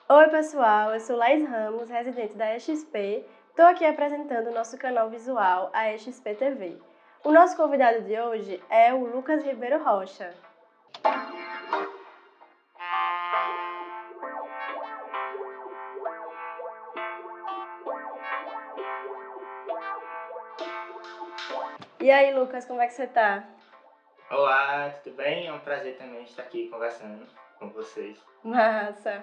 Oi, pessoal, eu sou Laís Ramos, residente da EXP. Estou aqui apresentando o nosso canal visual, a EXP TV. O nosso convidado de hoje é o Lucas Ribeiro Rocha. E aí, Lucas, como é que você tá? Olá, tudo bem? É um prazer também estar aqui conversando com vocês. Massa!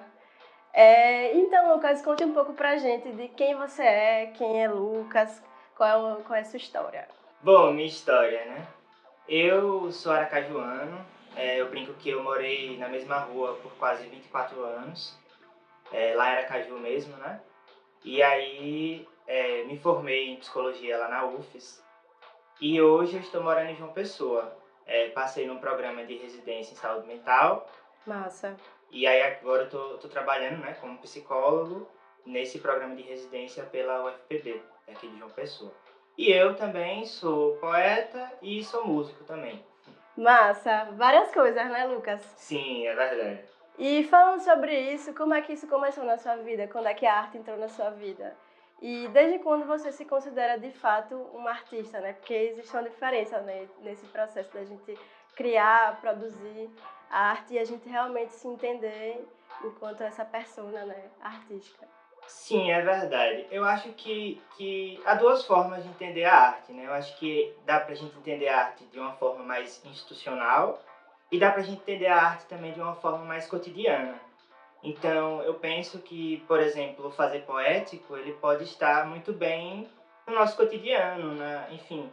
Então, Lucas, conte um pouco pra gente de quem você é, quem é Lucas, qual é a sua história. Bom, minha história, né? Eu sou aracajuano, eu brinco que eu morei na mesma rua por quase 24 anos, lá em Aracaju mesmo, né? E aí me formei em psicologia lá na UFES e hoje eu estou morando em João Pessoa. Passei num programa de residência em saúde mental. Massa! E aí agora eu tô trabalhando, né, como psicólogo nesse programa de residência pela UFPB, aqui de João Pessoa. E eu também sou poeta e sou músico também. Massa! Várias coisas, né, Lucas? Sim, é verdade. E falando sobre isso, como é que isso começou na sua vida? Quando é que a arte entrou na sua vida? E desde quando você se considera de fato um artista, né? Porque existe uma diferença, né, nesse processo da gente criar, produzir a arte e a gente realmente se entender enquanto essa persona, né, artística. Sim, é verdade. Eu acho que há duas formas de entender a arte, né? Eu acho que dá pra gente entender a arte de uma forma mais institucional e dá pra gente entender a arte também de uma forma mais cotidiana. Então, eu penso que, por exemplo, fazer poético, ele pode estar muito bem no nosso cotidiano, enfim,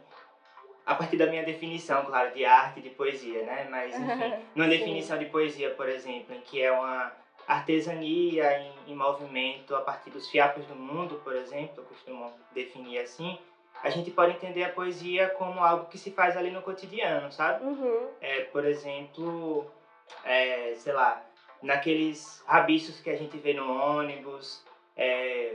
a partir da minha definição, claro, de arte e de poesia, né? Mas, enfim, numa Sim. definição de poesia, por exemplo, em que é uma artesania em movimento a partir dos fiapos do mundo, por exemplo, eu costumo definir assim, a gente pode entender a poesia como algo que se faz ali no cotidiano, sabe? Uhum. Por exemplo, sei lá, naqueles rabichos que a gente vê no ônibus,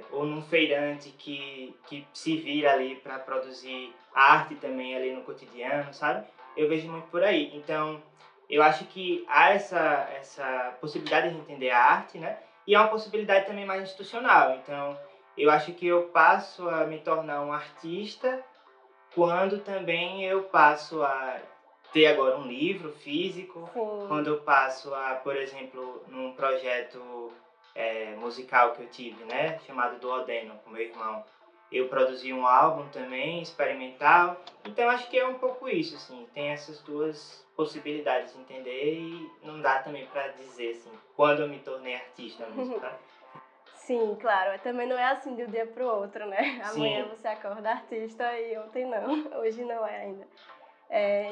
ou num feirante que se vira ali para produzir arte também ali no cotidiano, sabe? Eu vejo muito por aí. Então, eu acho que há essa possibilidade de entender a arte, né? E é uma possibilidade também mais institucional. Então, eu acho que eu passo a me tornar um artista quando também eu passo a ter agora um livro físico, Sim. quando eu passo a, por exemplo, num projeto musical que eu tive, né, chamado Duodeno, com meu irmão, eu produzi um álbum também, experimental. Então acho que é um pouco isso, assim, tem essas duas possibilidades de entender e não dá também para dizer, assim, quando eu me tornei artista mesmo, tá? Sim, claro. Também não é assim de um dia pro outro, né? Amanhã Sim, você acorda artista e ontem não. Hoje não é ainda.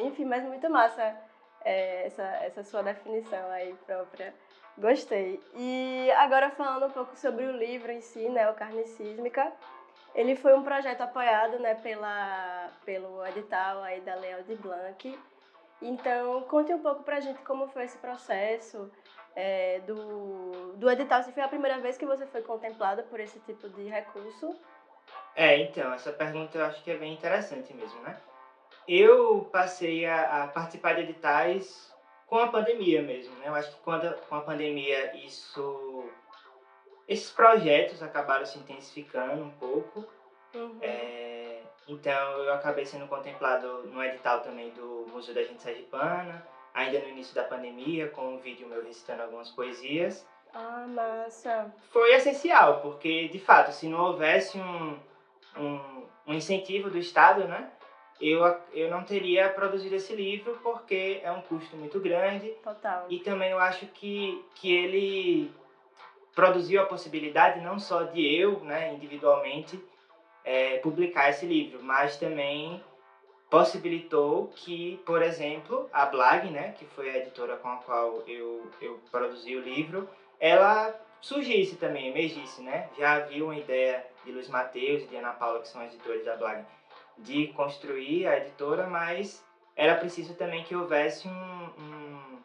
Enfim, mas muito massa essa sua definição aí própria. Gostei. E agora falando um pouco sobre o livro em si, né, o Carne Sísmica. Ele foi um projeto apoiado, né, pelo edital aí da Lei Aldir Blanc. Então, conte um pouco pra gente como foi esse processo do edital. Se foi a primeira vez que você foi contemplada por esse tipo de recurso? então, essa pergunta eu acho que é bem interessante mesmo, né? Eu passei a participar de editais com a pandemia mesmo, né? Eu acho que com a pandemia esses projetos acabaram se intensificando um pouco. Uhum. Então eu acabei sendo contemplado no edital também do Museu da Gente Sergipana, ainda no início da pandemia, com um vídeo meu recitando algumas poesias. Ah, massa. Foi essencial, porque de fato, se não houvesse um incentivo do Estado, né? Eu não teria produzido esse livro porque é um custo muito grande Total. e também eu acho que ele produziu a possibilidade não só de eu, né, individualmente, publicar esse livro, mas também possibilitou que, por exemplo, a Blag, né, que foi a editora com a qual eu produzi o livro, ela surgisse também, emergisse, né? Já havia uma ideia de Luiz Mateus e de Ana Paula, que são editores da Blag, de construir a editora, mas era preciso também que houvesse um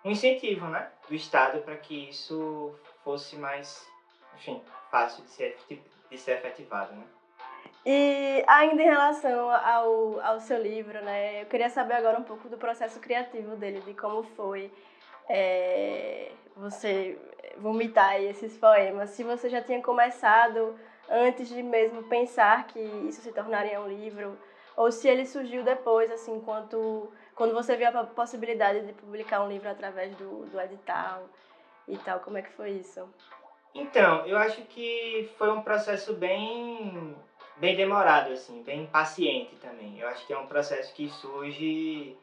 incentivo, né, do Estado para que isso fosse mais, enfim, fácil de ser efetivado, né? E ainda em relação ao seu livro, né? Eu queria saber agora um pouco do processo criativo dele, de como foi você vomitar aí esses poemas, se você já tinha começado antes de mesmo pensar que isso se tornaria um livro, ou se ele surgiu depois, assim, quando você viu a possibilidade de publicar um livro através do edital e tal, como é que foi isso? Então, eu acho que foi um processo bem demorado, assim, bem paciente também. Eu acho que é um processo que surge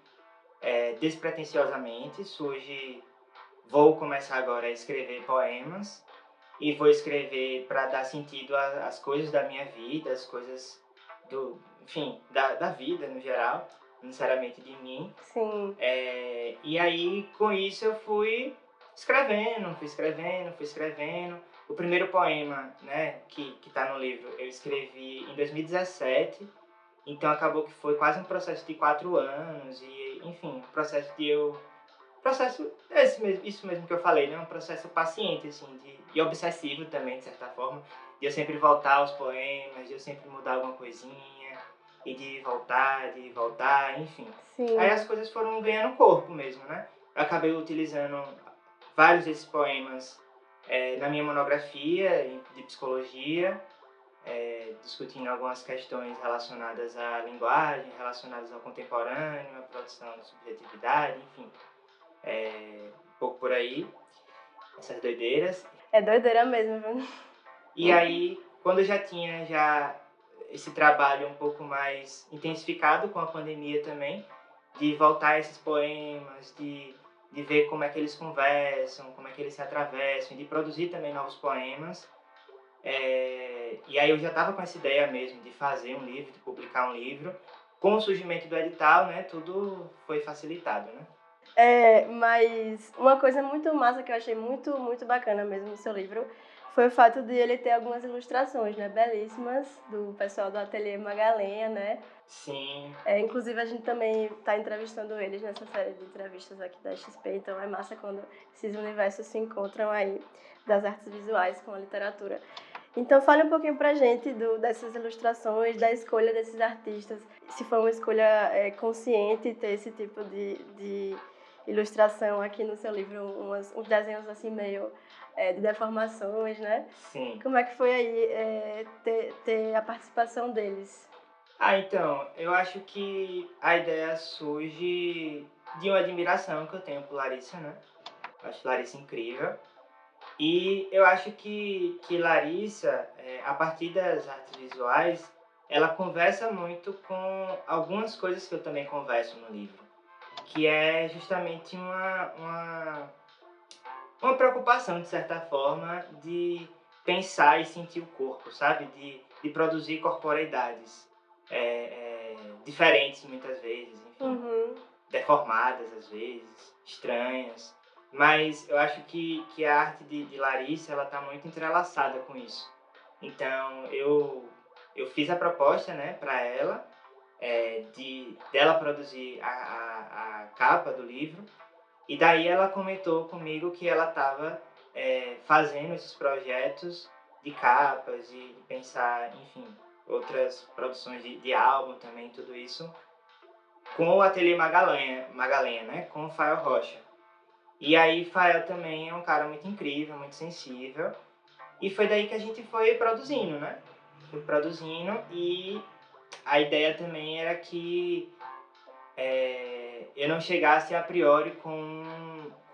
despretensiosamente, surge... Vou começar agora a escrever poemas e vou escrever para dar sentido às coisas da minha vida, às coisas enfim, da vida no geral, não necessariamente de mim. Sim. E aí, com isso, eu fui escrevendo. O primeiro poema, né, que está no livro, eu escrevi em 2017, então acabou que foi quase um processo de 4 anos, e, enfim, um processo de eu... Processo, isso mesmo que eu falei, né? Um processo paciente, assim, e obsessivo também, de certa forma. De eu sempre voltar aos poemas, de eu sempre mudar alguma coisinha, e de voltar, enfim. Sim. Aí as coisas foram ganhando corpo mesmo, né? Eu acabei utilizando vários desses poemas na minha monografia de psicologia, discutindo algumas questões relacionadas à linguagem, relacionadas ao contemporâneo, à produção de subjetividade, enfim. Um pouco por aí, essas doideiras. É doideira mesmo, viu? E aí, quando eu já tinha esse trabalho um pouco mais intensificado com a pandemia também, de voltar a esses poemas, de ver como é que eles conversam, como é que eles se atravessam, de produzir também novos poemas. E aí eu já estava com essa ideia mesmo de fazer um livro, de publicar um livro. Com o surgimento do edital, né, tudo foi facilitado, né? Mas uma coisa muito massa que eu achei muito, muito bacana mesmo no seu livro foi o fato de ele ter algumas ilustrações, né, belíssimas, do pessoal do Ateliê Magalenha, né? Sim. Inclusive, a gente também está entrevistando eles nessa série de entrevistas aqui da XP, então é massa quando esses universos se encontram aí, das artes visuais com a literatura. Então, fale um pouquinho pra gente dessas ilustrações, da escolha desses artistas, se foi uma escolha consciente ter esse tipo de ilustração aqui no seu livro, uns desenhos assim meio de deformações, né? Sim. Como é que foi aí ter a participação deles? Então, eu acho que a ideia surge de uma admiração que eu tenho por Larissa, né? Eu acho Larissa incrível. E eu acho que Larissa, a partir das artes visuais, ela conversa muito com algumas coisas que eu também converso no livro. Que é justamente uma preocupação, de certa forma, de pensar e sentir o corpo, sabe? De produzir corporeidades diferentes muitas vezes, enfim, deformadas às vezes, estranhas. Mas eu acho que a arte de Larissa, ela está muito entrelaçada com isso. Então, eu fiz a proposta, né, para ela, dela produzir a capa do livro. E daí ela comentou comigo que ela estava fazendo esses projetos de capas e de pensar, enfim, outras produções de álbum também, tudo isso, com o Ateliê Magalenha, né? Com o Fael Rocha. E aí Fael também é um cara muito incrível, muito sensível. E foi daí que a gente foi produzindo, né? Foi produzindo e a ideia também era que eu não chegasse a priori com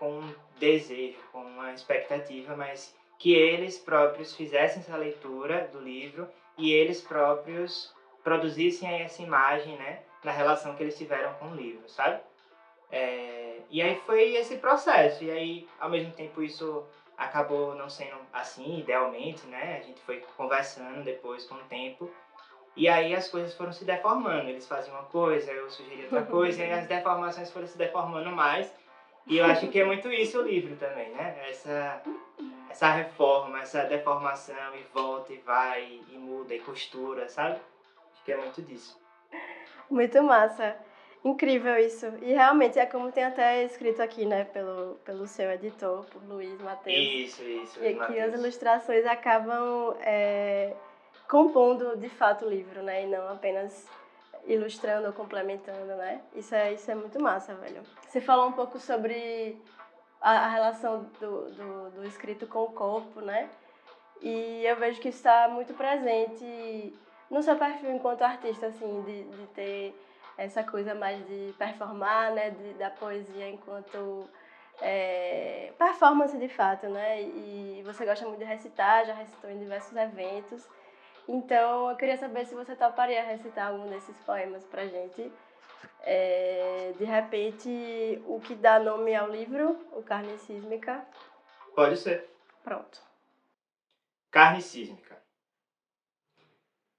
um desejo, com uma expectativa, mas que eles próprios fizessem essa leitura do livro e eles próprios produzissem essa imagem, né, na relação que eles tiveram com o livro, sabe? E aí foi esse processo, e aí, ao mesmo tempo, isso acabou não sendo assim, idealmente, né? A gente foi conversando depois, com o tempo, e aí as coisas foram se deformando. Eles faziam uma coisa, eu sugeria outra coisa, e aí as deformações foram se deformando mais. E eu acho que é muito isso o livro também, né? Essa reforma, essa deformação, e volta, e vai, e muda, e costura, sabe? Acho que é muito disso. Muito massa. Incrível isso. E realmente é como tem até escrito aqui, né, pelo seu editor, por Luiz Matheus. Isso, E que as ilustrações acabam compondo de fato o livro, né? E não apenas ilustrando ou complementando, né? Isso é muito massa, velho. Você falou um pouco sobre a relação do escrito com o corpo, né? E eu vejo que isso está muito presente no seu perfil enquanto artista, assim, de ter essa coisa mais de performar, né? Da poesia enquanto performance de fato, né? E você gosta muito de recitar, já recitou em diversos eventos. Então, eu queria saber se você toparia recitar algum desses poemas pra gente. De repente, o que dá nome ao livro, o Carne Sísmica. Pode ser. Pronto. Carne sísmica.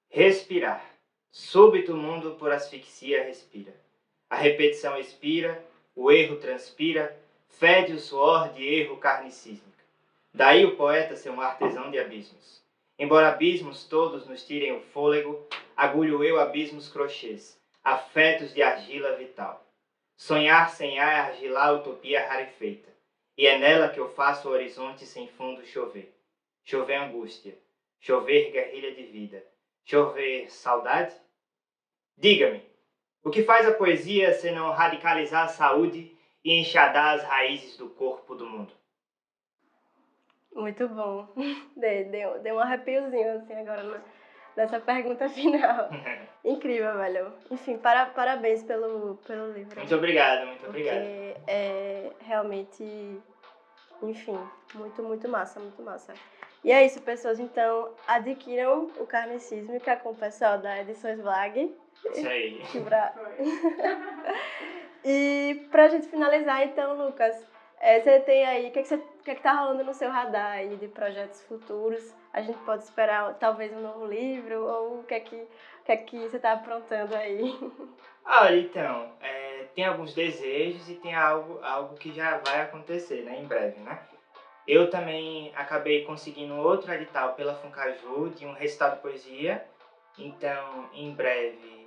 Respirar. Súbito mundo por asfixia respira. A repetição expira, o erro transpira, fede o suor de erro carne sísmica. Daí o poeta ser um artesão de abismos. Embora abismos todos nos tirem o fôlego, agulho eu abismos crochês, afetos de argila vital. Sonhar sem ar argilar utopia rarefeita, e é nela que eu faço o horizonte sem fundo chover. Chover angústia, chover guerrilha de vida, chover saudade? Diga-me, o que faz a poesia senão radicalizar a saúde e enxadar as raízes do corpo do mundo? Muito bom. Deu um arrepiozinho, assim, agora nessa pergunta final. Incrível, velho. Enfim, parabéns pelo livro. Muito obrigado, muito obrigado. Porque é realmente, enfim, muito massa, muito massa. E é isso, pessoas. Então, adquiram o Carne Sísmica com o pessoal da Edições Vlag. Isso aí. E pra gente finalizar, então, Lucas, você tem aí, o que tá rolando no seu radar aí de projetos futuros? A gente pode esperar talvez um novo livro, ou o que é que você tá aprontando aí? Olha, então, tem alguns desejos e tem algo que já vai acontecer, né, em breve, né? Eu também acabei conseguindo outro edital pela Funcaju de um recital de poesia, então em breve,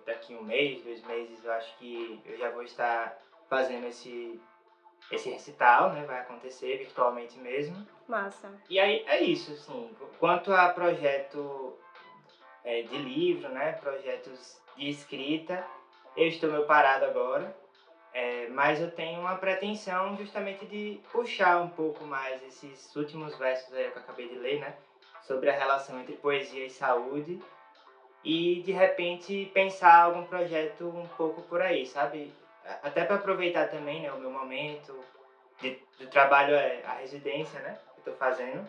daqui 1 mês, 2 meses, eu acho que eu já vou estar fazendo esse recital, né? Vai acontecer virtualmente mesmo. Massa. E aí é isso, assim, quanto a projeto de livro, né? Projetos de escrita, eu estou meio parado agora, mas eu tenho uma pretensão justamente de puxar um pouco mais esses últimos versos aí que eu acabei de ler, né? Sobre a relação entre poesia e saúde, e de repente pensar algum projeto um pouco por aí, sabe? Até para aproveitar também, né, o meu momento do trabalho, a residência, né, que eu estou fazendo,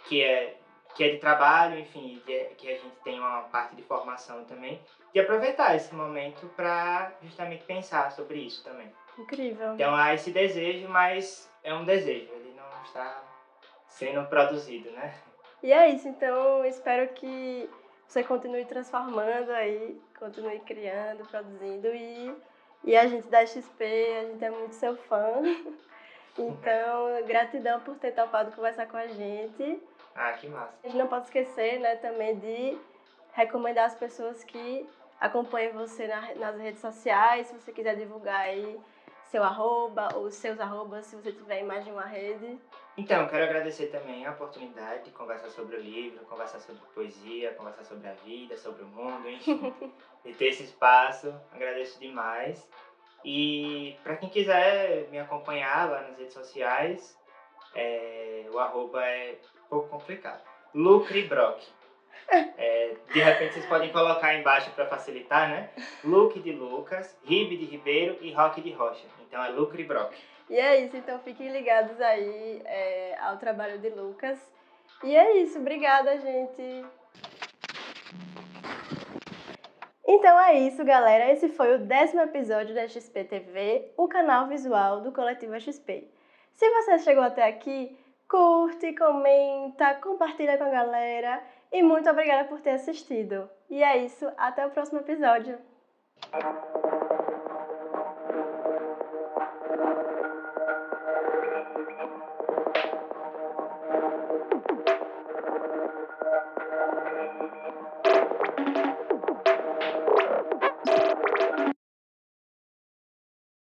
que é de trabalho, enfim, que a gente tem uma parte de formação também, de aproveitar esse momento para justamente pensar sobre isso também. Incrível. Então há esse desejo, mas é um desejo, ele não está sendo produzido, né? E é isso, então espero que você continue transformando aí, continue criando, produzindo e a gente da XP, a gente é muito seu fã. Então, gratidão por ter topado conversar com a gente. Ah, que massa. A gente não pode esquecer, né, também de recomendar as pessoas que acompanhem você nas redes sociais, se você quiser divulgar aí seu arroba ou seus arrobas, se você tiver em mais de uma rede. Então, quero agradecer também a oportunidade de conversar sobre o livro, conversar sobre poesia, conversar sobre a vida, sobre o mundo, enfim. De ter esse espaço, agradeço demais. E para quem quiser me acompanhar lá nas redes sociais, o arroba é um pouco complicado. Lucre Brock. De repente vocês podem colocar embaixo para facilitar, né? Luke de Lucas, Ribe de Ribeiro e Roque de Rocha. Então é Lucre Brock. E é isso, então fiquem ligados aí ao trabalho de Lucas. E é isso, obrigada, gente! Então é isso, galera. Esse foi o 10º episódio da XP TV, o canal visual do Coletivo XP. Se você chegou até aqui, curte, comenta, compartilha com a galera e muito obrigada por ter assistido. E é isso, até o próximo episódio.